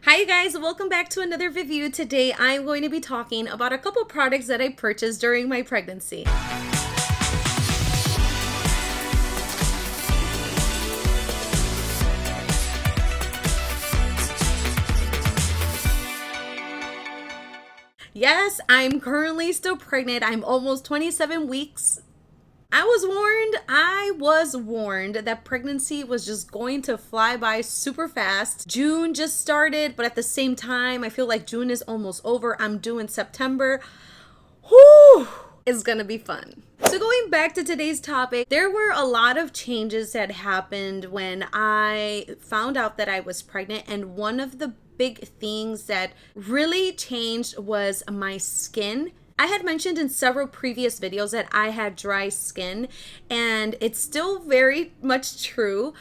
Hi you guys, welcome back to another review. Today I'm going to be talking about a couple products that I purchased during my pregnancy. Yes, I'm currently still pregnant. I'm almost 27 weeks. I was warned that pregnancy was just going to fly by super fast. June just started, but at the same time, I feel like June is almost over. I'm due in September. Whew, it's gonna be fun. So going back to today's topic, there were a lot of changes that happened when I found out that I was pregnant, and one of the big things that really changed was my skin. I had mentioned in several previous videos that I had dry skin, and it's still very much true.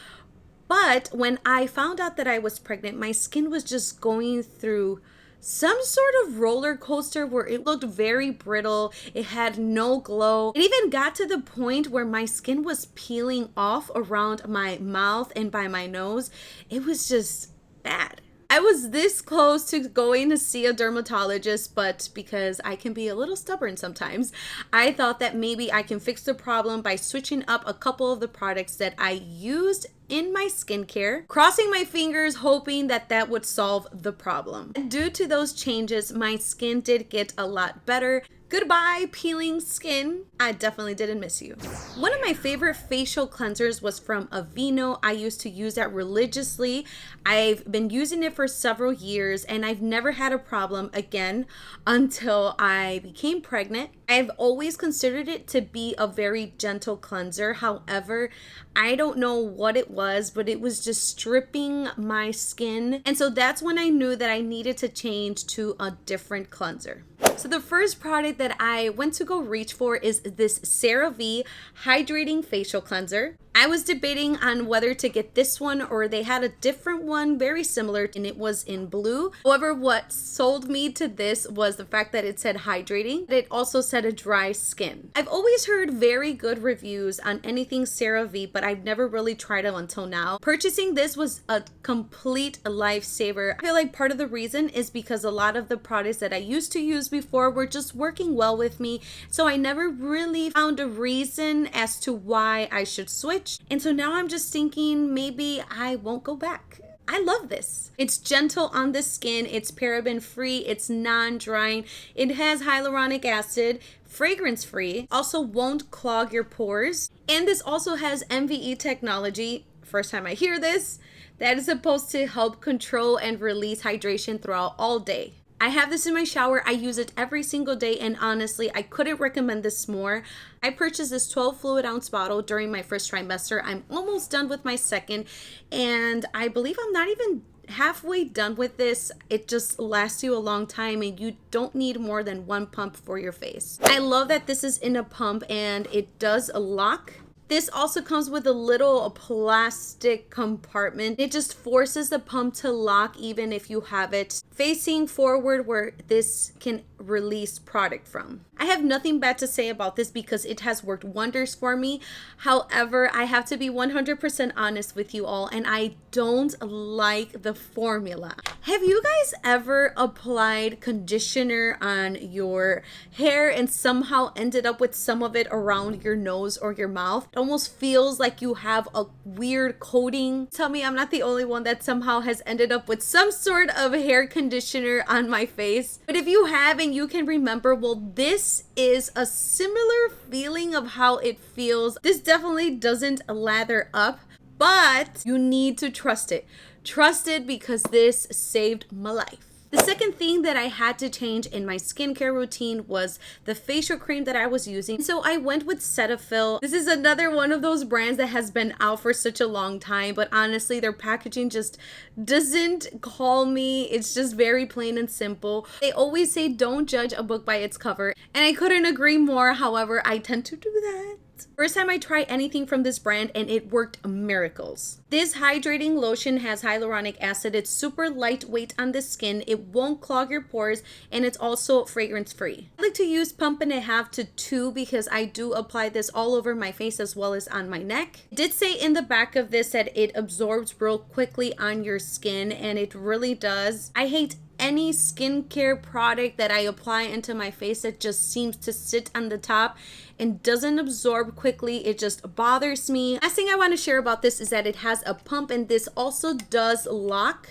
But when I found out that I was pregnant, my skin was just going through some sort of roller coaster where it looked very brittle. It had no glow. It even got to the point where my skin was peeling off around my mouth and by my nose. It was just bad. I was this close to going to see a dermatologist, but because I can be a little stubborn sometimes, I thought that maybe I can fix the problem by switching up a couple of the products that I used in my skincare, crossing my fingers, hoping that that would solve the problem. And due to those changes, my skin did get a lot better. Goodbye, peeling skin. I definitely didn't miss you. One of my favorite facial cleansers was from Aveeno. I used to use that religiously. I've been using it for several years and I've never had a problem again until I became pregnant. I've always considered it to be a very gentle cleanser. However, I don't know what it was, but it was just stripping my skin. And so that's when I knew that I needed to change to a different cleanser. So the first product that I went to go reach for is this Cerave Hydrating Facial Cleanser. I was debating on whether to get this one or they had a different one very similar and it was in blue. However, what sold me to this was the fact that it said hydrating. It also said a dry skin. I've always heard very good reviews on anything Cerave, but I've never really tried it until now. Purchasing this was a complete lifesaver. I feel like part of the reason is because a lot of the products that I used to use before were just working well with me, so I never really found a reason as to why I should switch. And so now I'm just thinking maybe I won't go back. I love this. It's gentle on the skin, it's paraben free, it's non-drying, it has hyaluronic acid, fragrance free, also won't clog your pores, and this also has MVE technology. First time I hear this, that is supposed to help control and release hydration throughout all day. I have this in my shower. I use it every single day, and honestly, I couldn't recommend this more. I purchased this 12 fluid ounce bottle during my first trimester. I'm almost done with my second, and I believe I'm not even halfway done with this. It just lasts you a long time, and you don't need more than one pump for your face. I love that this is in a pump, and it does lock. This also comes with a little plastic compartment. It just forces the pump to lock even if you have it facing forward where this can release product from. I have nothing bad to say about this because it has worked wonders for me. However, I have to be 100% honest with you all, and I don't like the formula. Have you guys ever applied conditioner on your hair and somehow ended up with some of it around your nose or your mouth? It almost feels like you have a weird coating. Tell me I'm not the only one that somehow has ended up with some sort of hair conditioner on my face. But if you have and you can remember, well, this is a similar feeling of how it feels. This definitely doesn't lather up, but you need to trust it. Trust it because this saved my life. The second thing that I had to change in my skincare routine was the facial cream that I was using. So I went with Cetaphil. This is another one of those brands that has been out for such a long time, but honestly, their packaging just doesn't call me. It's just very plain and simple. They always say don't judge a book by its cover, and I couldn't agree more. However, I tend to do that. First time I tried anything from this brand and it worked miracles. This hydrating lotion has hyaluronic acid. It's super lightweight on the skin. It won't clog your pores and it's also fragrance free. I like to use pump and a half to 2 because I do apply this all over my face as well as on my neck. It did say in the back of this that it absorbs real quickly on your skin, and it really does. I hate any skincare product that I apply into my face that just seems to sit on the top and doesn't absorb quickly. It just bothers me. Last thing I want to share about this is that it has a pump, and this also does lock.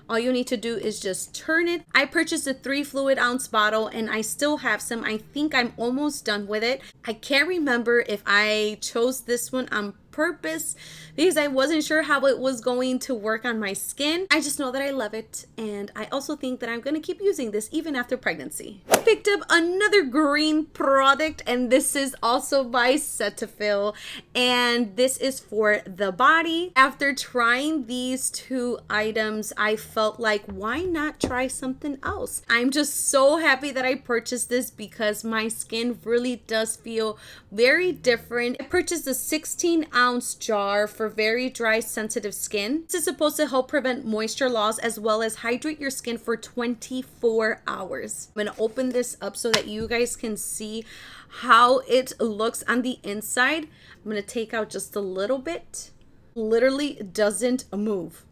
All you need to do is just turn it. I purchased a 3 fluid ounce bottle and I still have some. I think I'm almost done with it. I can't remember if I chose this one on purpose because I wasn't sure how it was going to work on my skin. I just know that I love it, and I also think that I'm going to keep using this even after pregnancy. I picked up another green product, and this is also by Cetaphil, and this is for the body. After trying these 2 items, I felt like, why not try something else? I'm just so happy that I purchased this because my skin really does feel very different. I purchased a 16-ounce jar for very dry, sensitive skin. This is supposed to help prevent moisture loss as well as hydrate your skin for 24 hours. I'm gonna open this up so that you guys can see how it looks on the inside. I'm gonna take out just a little bit. Literally doesn't move.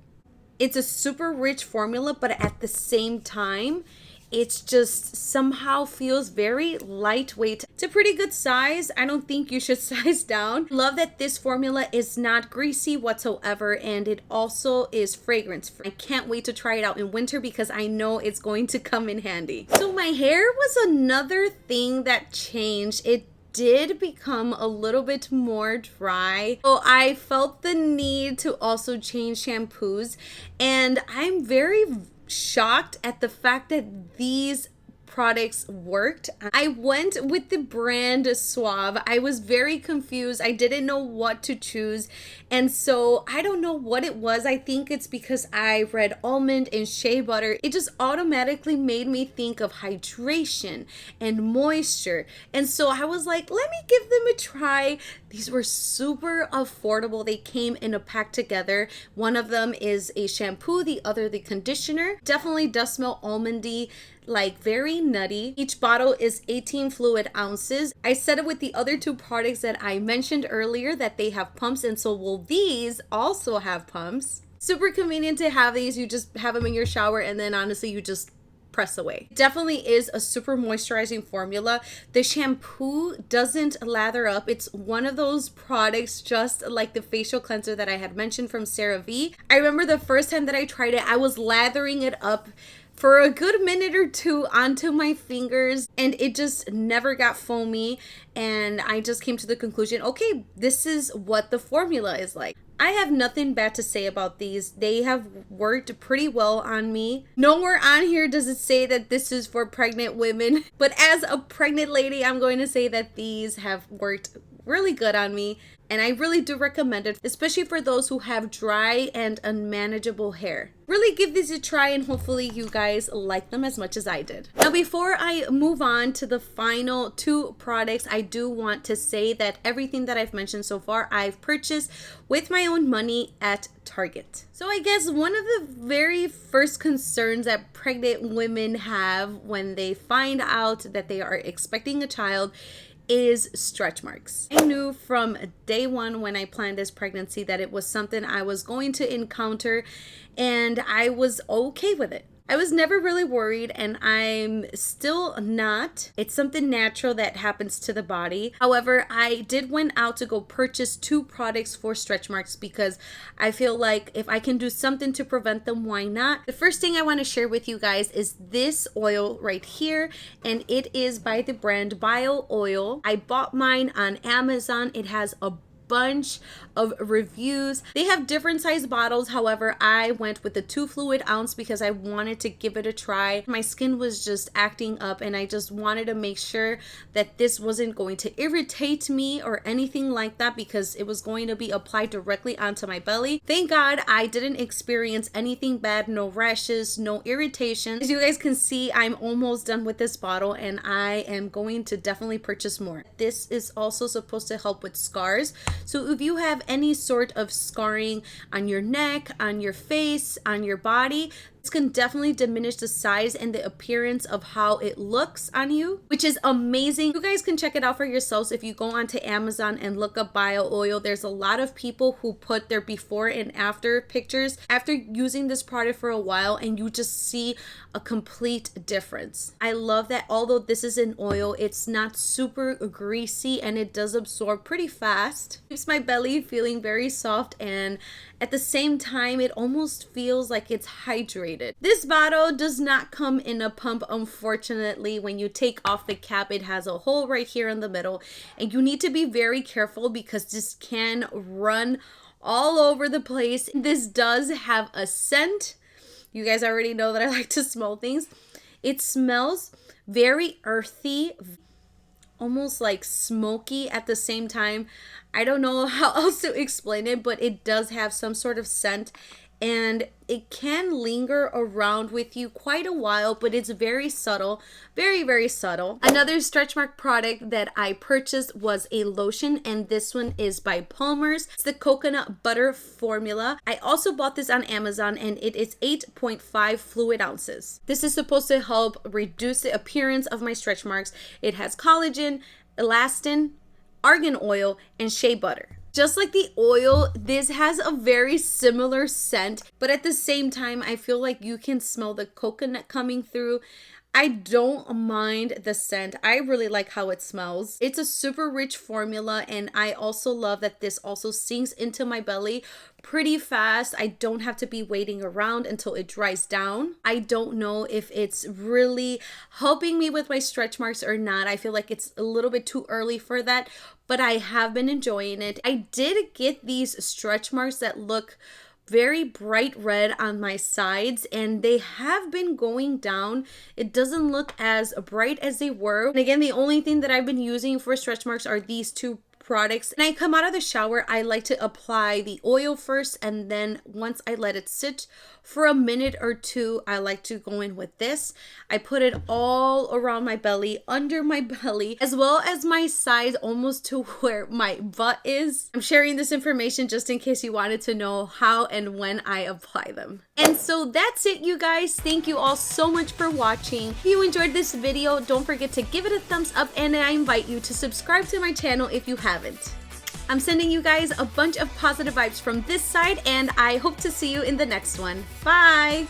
It's a super rich formula, but at the same time, it's just somehow feels very lightweight. It's a pretty good size. I don't think you should size down. Love that this formula is not greasy whatsoever, and it also is fragrance free. I can't wait to try it out in winter because I know it's going to come in handy. So my hair was another thing that changed. It did become a little bit more dry, so I felt the need to also change shampoos, and I'm very shocked at the fact that these products worked. I went with the brand Cerave. I was very confused. I didn't know what to choose, and so I don't know what it was. I think it's because I read almond and shea butter. It just automatically made me think of hydration and moisture, and so I was like, let me give them a try. These were super affordable. They came in a pack together. One of them is a shampoo, the other the conditioner. Definitely does smell almondy, like very nutty. Each bottle is 18 fluid ounces. I said it with the other 2 products that I mentioned earlier that they have pumps, and so will these also have pumps. Super convenient to have these. You just have them in your shower, and then honestly you just press away. Definitely is a super moisturizing formula. The shampoo doesn't lather up. It's one of those products just like the facial cleanser that I had mentioned from Cerave. I remember the first time that I tried it, I was lathering it up for a good minute or 2 onto my fingers, and it just never got foamy, and I just came to the conclusion, okay, this is what the formula is like. I have nothing bad to say about these. They have worked pretty well on me. Nowhere on here does it say that this is for pregnant women, but as a pregnant lady, I'm going to say that these have worked really good on me, and I really do recommend it, especially for those who have dry and unmanageable hair. Really give these a try, and hopefully you guys like them as much as I did. Now, before I move on to the final 2 products, I do want to say that everything that I've mentioned so far, I've purchased with my own money at Target. So I guess one of the very first concerns that pregnant women have when they find out that they are expecting a child is stretch marks. I knew from day 1 when I planned this pregnancy that it was something I was going to encounter, and I was okay with it. I was never really worried, and I'm still not. It's something natural that happens to the body. However, I did went out to go purchase 2 products for stretch marks because I feel like if I can do something to prevent them, why not? The first thing I want to share with you guys is this oil right here, and it is by the brand Bio Oil. I bought mine on Amazon. It has a bunch of reviews. They have different size bottles. However, I went with the 2 fluid ounce because I wanted to give it a try. My skin was just acting up and I just wanted to make sure that this wasn't going to irritate me or anything like that because it was going to be applied directly onto my belly. Thank God I didn't experience anything bad, no rashes, no irritation. As you guys can see, I'm almost done with this bottle and I am going to definitely purchase more. This is also supposed to help with scars. So if you have any sort of scarring on your neck, on your face, on your body, this can definitely diminish the size and the appearance of how it looks on you, which is amazing. You guys can check it out for yourselves if you go onto Amazon and look up bio oil. There's a lot of people who put their before and after pictures after using this product for a while, and you just see a complete difference. I love that although this is an oil, it's not super greasy and it does absorb pretty fast. It keeps my belly feeling very soft, and at the same time, it almost feels like it's hydrated. This bottle does not come in a pump, unfortunately. When you take off the cap, it has a hole right here in the middle, and you need to be very careful because this can run all over the place. This does have a scent. You guys already know that I like to smell things. It smells very earthy, almost like smoky at the same time. I don't know how else to explain it, but it does have some sort of scent and it can linger around with you quite a while, but it's very subtle, very, very subtle. Another stretch mark product that I purchased was a lotion, and this one is by Palmer's. It's the coconut butter formula. I also bought this on Amazon and it is 8.5 fluid ounces. This is supposed to help reduce the appearance of my stretch marks. It has collagen, elastin, argan oil, and shea butter. Just like the oil, this has a very similar scent, but at the same time, I feel like you can smell the coconut coming through. I don't mind the scent. I really like how it smells. It's a super rich formula, and I also love that this also sinks into my belly pretty fast. I don't have to be waiting around until it dries down. I don't know if it's really helping me with my stretch marks or not. I feel like it's a little bit too early for that, but I have been enjoying it. I did get these stretch marks that look very bright red on my sides, and they have been going down. It doesn't look as bright as they were. And again, the only thing that I've been using for stretch marks are these two products. When I come out of the shower, I like to apply the oil first, and then once I let it sit for a minute or two, I like to go in with this. I put it all around my belly, under my belly, as well as my sides, almost to where my butt is. I'm sharing this information just in case you wanted to know how and when I apply them. And so that's it, you guys. Thank you all so much for watching. If you enjoyed this video, don't forget to give it a thumbs up, and I invite you to subscribe to my channel if you haven't. I'm sending you guys a bunch of positive vibes from this side, and I hope to see you in the next one. Bye!